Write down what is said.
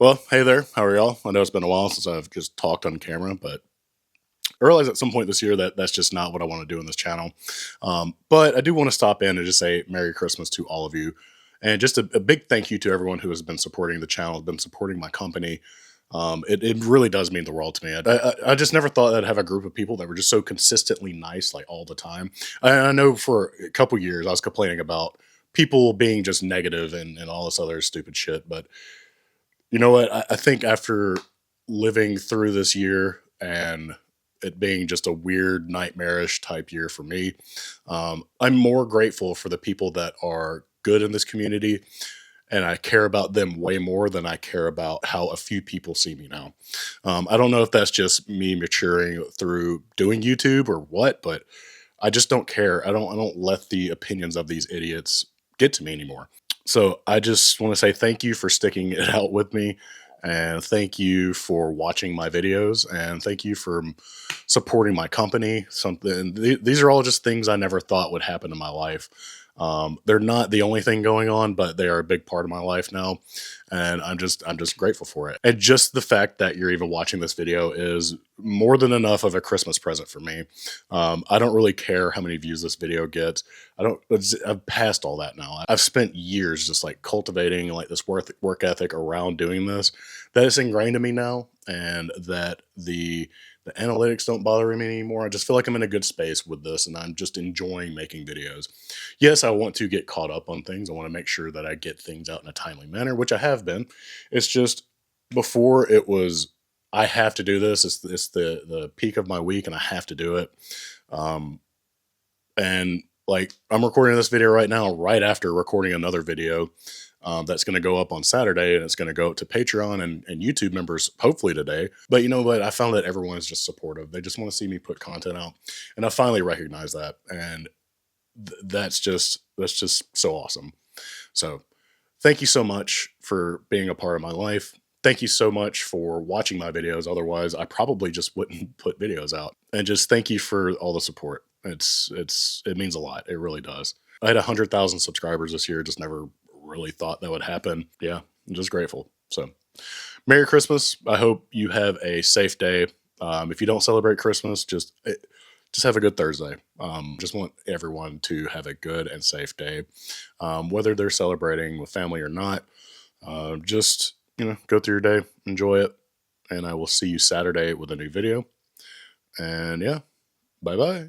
Well, hey there. How are y'all? I know it's been a while since I've just talked on camera, but I realized at some point this year that that's just not what I want to do on this channel. But I do want to stop in and just say Merry Christmas to all of you. And just a big thank you to everyone who has been supporting the channel, been supporting my company. It really does mean the world to me. I just never thought I'd have a group of people that were just so consistently nice, like all the time. I know for a couple years I was complaining about people being just negative and all this other stupid shit, but you know what? I think after living through this year and it being just a weird, nightmarish type year for me, I'm more grateful for the people that are good in this community. And I care about them way more than I care about how a few people see me now. I don't know if that's just me maturing through doing YouTube or what, but I just don't care. I don't let the opinions of these idiots get to me anymore. So I just want to say thank you for sticking it out with me. And thank you for watching my videos. And thank you for supporting my company. These are all just things I never thought would happen in my life. They're not the only thing going on, but they are a big part of my life now, and I'm just grateful for it. And just the fact that you're even watching this video is more than enough of a Christmas present for me. I don't really care how many views this video gets. I've passed all that now. I've spent years just like cultivating like this work ethic around doing this that is ingrained in me now, and that the analytics don't bother me anymore. I just feel like I'm in a good space with this, and I'm just enjoying making videos. Yes, I want to get caught up on things. I want to make sure that I get things out in a timely manner, which I have been. It's just before it was I have to do this. It's the peak of my week, and I have to do it. Um, and like I'm recording this video right now, right after recording another video that's going to go up on Saturday, and it's going to go to Patreon and YouTube members hopefully today. But you know what? I found that everyone is just supportive. They just want to see me put content out, and I finally recognize that, and that's just so awesome. So thank you so much for being a part of my life. Thank you so much for watching my videos. Otherwise, I probably just wouldn't put videos out. And just thank you for all the support. It means a lot. It really does. I had 100,000 subscribers this year. Just never really thought that would happen. Yeah, I'm just grateful. So, Merry Christmas. I hope you have a safe day. If you don't celebrate Christmas, just have a good Thursday. Just want everyone to have a good and safe day, whether they're celebrating with family or not. Just go through your day, enjoy it, and I will see you Saturday with a new video. And yeah, bye bye.